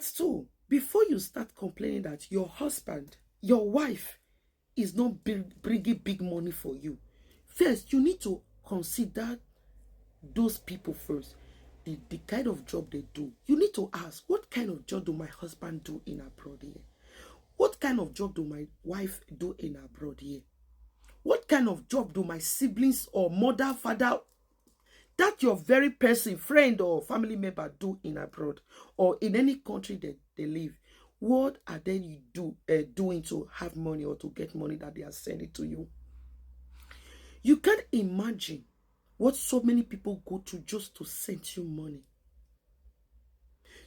So, before you start complaining that your husband, your wife, is not bringing big money for you, first, you need to consider those people first. The kind of job they do. You need to ask, what kind of job do my husband do in abroad here? What kind of job do my wife do in abroad here? What kind of job do my siblings or mother, father, that your very person, friend or family member do in abroad or in any country that they live? What are they doing to have money or to get money that they are sending to you? You can't imagine what so many people go to just to send you money.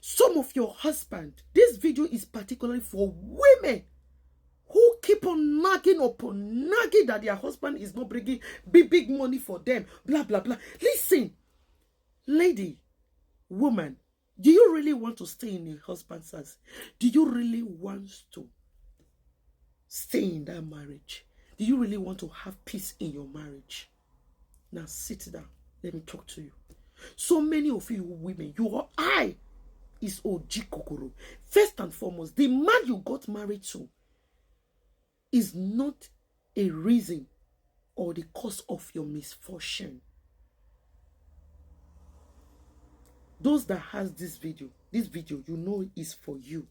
Some of your husband, this video is particularly for women who keep on nagging upon nagging that their husband is not bringing big money for them, blah, blah, blah. Listen, lady, woman, do you really want to stay in your husband's house? Do you really want to stay in that marriage? Do you really want to have peace in your marriage? Now sit down. Let me talk to you. So many of you women, your eye is Oji Kokoro. First and foremost, the man you got married to is not a reason or the cause of your misfortune. Those that has this video, you know is for you.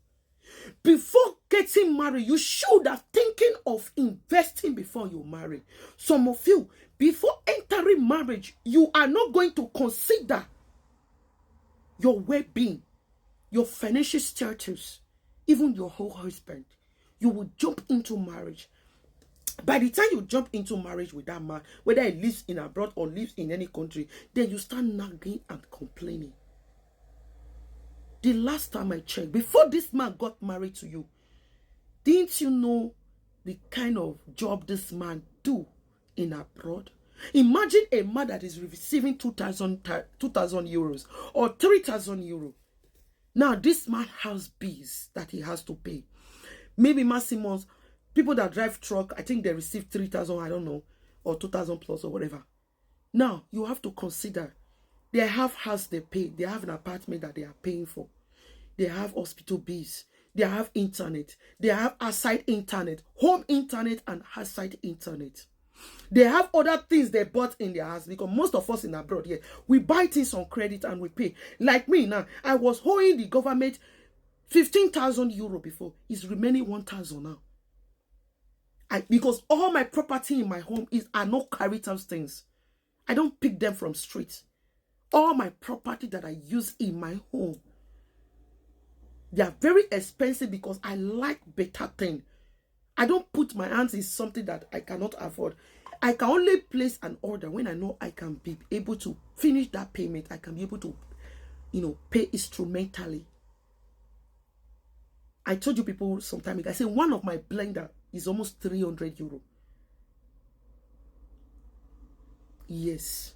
Before getting married, you should have thinking of investing before you marry. Some of you, before entering marriage, you are not going to consider your well-being, your financial status, even your whole husband. You will jump into marriage. By the time you jump into marriage with that man, whether he lives in abroad or lives in any country, then you start nagging and complaining. The last time I checked, before this man got married to you, didn't you know the kind of job this man do in abroad? Imagine a man that is receiving 2,000 euros or 3,000 euros. Now, this man has bills that he has to pay. Maybe maximum, people that drive truck, I think they receive 3,000, I don't know, or 2,000 plus or whatever. Now, you have to consider, they have house they pay. They have an apartment that they are paying for. They have hospital bills. They have internet. They have outside internet, home internet and outside internet. They have other things they bought in their house, because most of us in abroad here, we buy things on credit and we pay. Like me now, I was owing the government 15,000 euro before. It's remaining 1,000 now. Because all my property in my home are not Caritas things. I don't pick them from streets. All my property that I use in my home, they are very expensive because I like better things. I don't put my hands in something that I cannot afford. I can only place an order when I know I can be able to finish that payment. I can be able to, pay instrumentally. I told you people some time ago, I said one of my blender is almost 300 euro. Yes.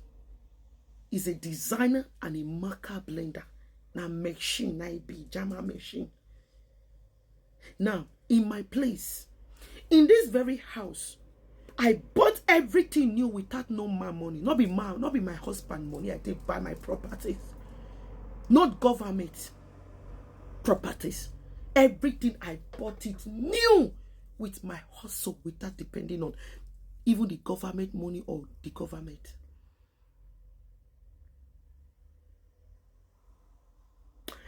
Is a designer and a marker blender. Now machine, now be Jama machine. Now, in my place, in this very house, I bought everything new without no man money. Not be my husband money. I did buy my properties. Not government properties. Everything I bought it new with my hustle without depending on even the government money or the government.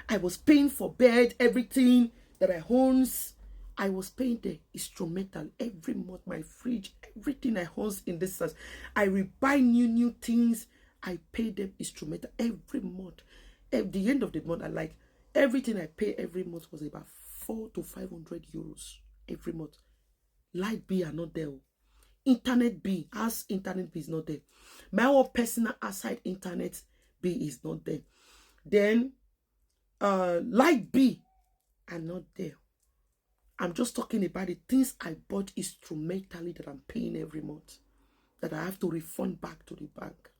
I was paying for bed, everything that I own. I was paying the instrumental every month, my fridge, everything I own in this house. I will buy new things. I pay them instrumental every month. At the end of the month, everything I pay every month was about 400 to 500 euros every month. Light bill are not there. Internet bill, as internet bill is not there. My own personal outside internet bill is not there. Then light bill are not there. I'm just talking about the things I bought instrumentally that I'm paying every month, that I have to refund back to the bank.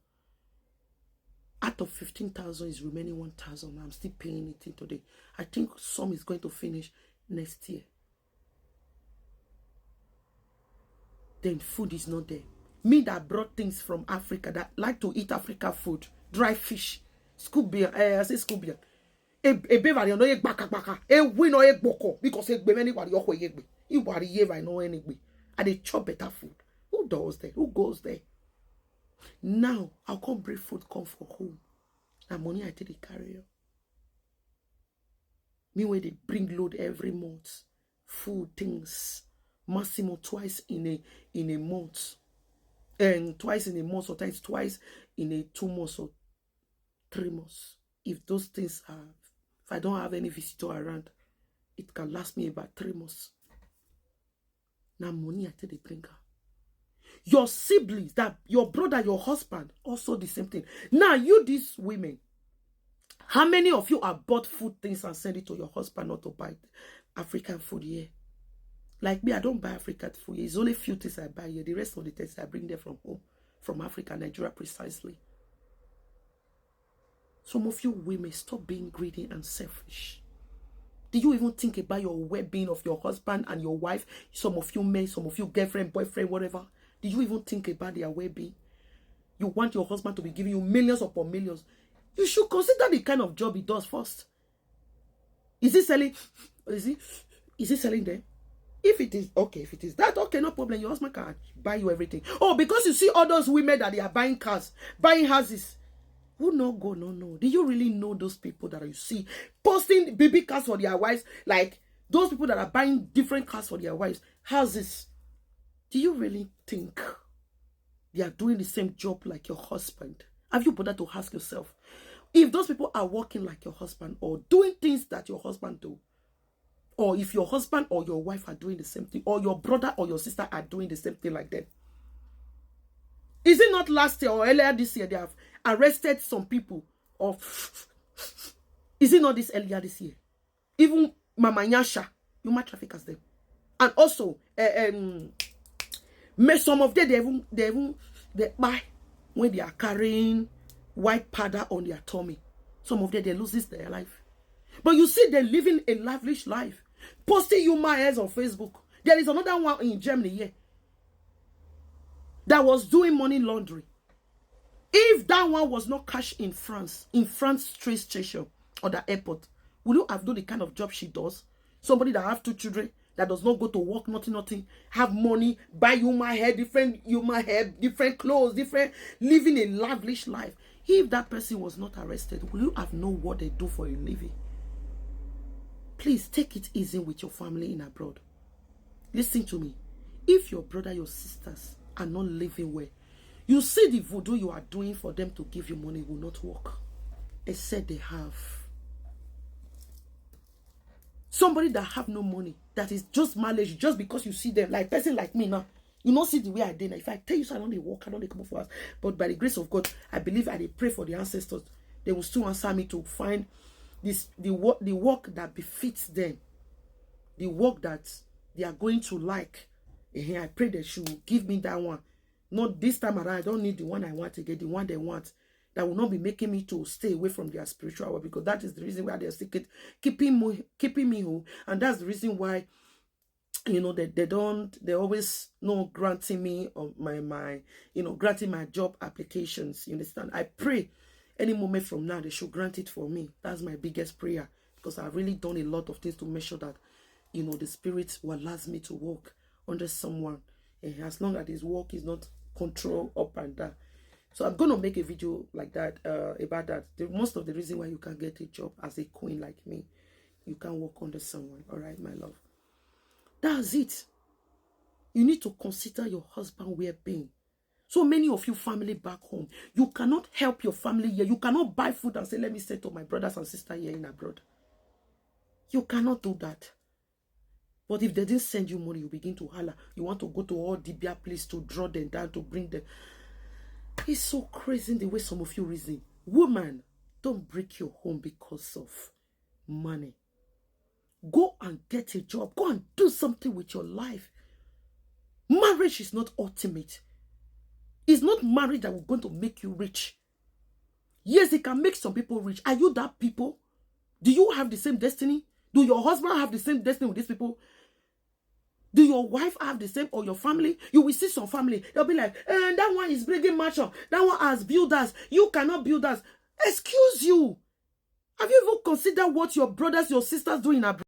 Out of 15,000 is remaining 1,000. I'm still paying it in today. I think some is going to finish next year. Then food is not there. Me that brought things from Africa, that like to eat African food, dry fish, scubian, I say scubian. E bevari no ye baka. E win no ye boko because e be many wari yoko ye be. You wari ye right no any be. And they chop better food. Who does that? Who goes there? Now I'll come bring food come for home. And money I take the carrier. Me where they bring load every month. Food things. Maximum twice in a month. And twice in a month, sometimes twice in a 2 months or 3 months. If those things are, if I don't have any visitor around, it can last me about 3 months. Now money I tell the bringer. Your siblings, that your brother, your husband, also the same thing. Now you these women, how many of you have bought food things and send it to your husband not to buy African food here? Like me, I don't buy African food. It's only few things I buy here. The rest of the things I bring them from home, from Africa, Nigeria precisely. Some of you women, stop being greedy and selfish. Do you even think about your well-being of your husband and your wife? Some of you men, some of you girlfriend, boyfriend, whatever. Do you even think about their well-being? You want your husband to be giving you millions upon millions. You should consider the kind of job he does first. Is he selling? Is he selling there? If it is okay, if it is that, okay, no problem. Your husband can buy you everything. Oh, because you see all those women that they are buying cars, buying houses. Who no go, no. Do you really know those people that you see posting baby cars for their wives? Like those people that are buying different cars for their wives, houses. Do you really think they are doing the same job like your husband? Have you bothered to ask yourself if those people are working like your husband or doing things that your husband do? Or if your husband or your wife are doing the same thing, or your brother or your sister are doing the same thing like them. Is it not last year or earlier this year they have arrested some people? Or is it not this earlier this year? Even Mama Nyasha, human traffickers them. And also, some of them, they buy when they are carrying white powder on their tummy. Some of them, they lose their life. But you see, they're living a lavish life. Posting human hairs on Facebook. There is another one in Germany here that was doing money laundry. If that one was not cash in France train station or the airport, will you have done the kind of job she does? Somebody that have 2 children, that does not go to work, nothing, have money, buy human hair, different clothes, living a lavish life. If that person was not arrested, will you have known what they do for a living? Please take it easy with your family in abroad. Listen to me. If your brother, your sisters are not living well, you see the voodoo you are doing for them to give you money will not work. Except they have. Somebody that have no money, that is just managed just because you see them, like person like me now. You don't see the way I did. If I tell you so, I don't walk, I don't come up for us. But by the grace of God, I believe I pray for the ancestors. They will still answer me to find the work that befits them, the work that they are going to like. And I pray that she will give me that one. Not this time around. I don't need the one I want to get, the one they want. That will not be making me to stay away from their spiritual work, because that is the reason why they're keeping me home. And that's the reason why, you know, they always granting me my granting my job applications. You understand? I pray any moment from now they should grant it for me. That's my biggest prayer, because I've really done a lot of things to make sure that, you know, the spirit will allow me to walk under someone, and as long as his work is not control up and down. So I'm going to make a video like that about that. Most of the reason why you can get a job as a queen like me, you can work under someone. All right, my love. That's it. You need to consider your husband well-being. So many of you family back home, you cannot help your family here. You cannot buy food and say, let me say to my brothers and sisters here in abroad. You cannot do that. But if they didn't send you money, you begin to holler. You want to go to all Dibia place to draw them down, to bring them. It's so crazy the way some of you reason. Woman, don't break your home because of money. Go and get a job. Go and do something with your life. Marriage is not ultimate. It's not marriage that will going to make you rich. Yes, it can make some people rich. Are you that people? Do you have the same destiny? Do your husband have the same destiny with these people? Do your wife have the same, or your family? You will see some family. They'll be like, that one is bringing mansion. That one has builders. You cannot build us. Excuse you. Have you even considered what your brothers, your sisters do in abroad?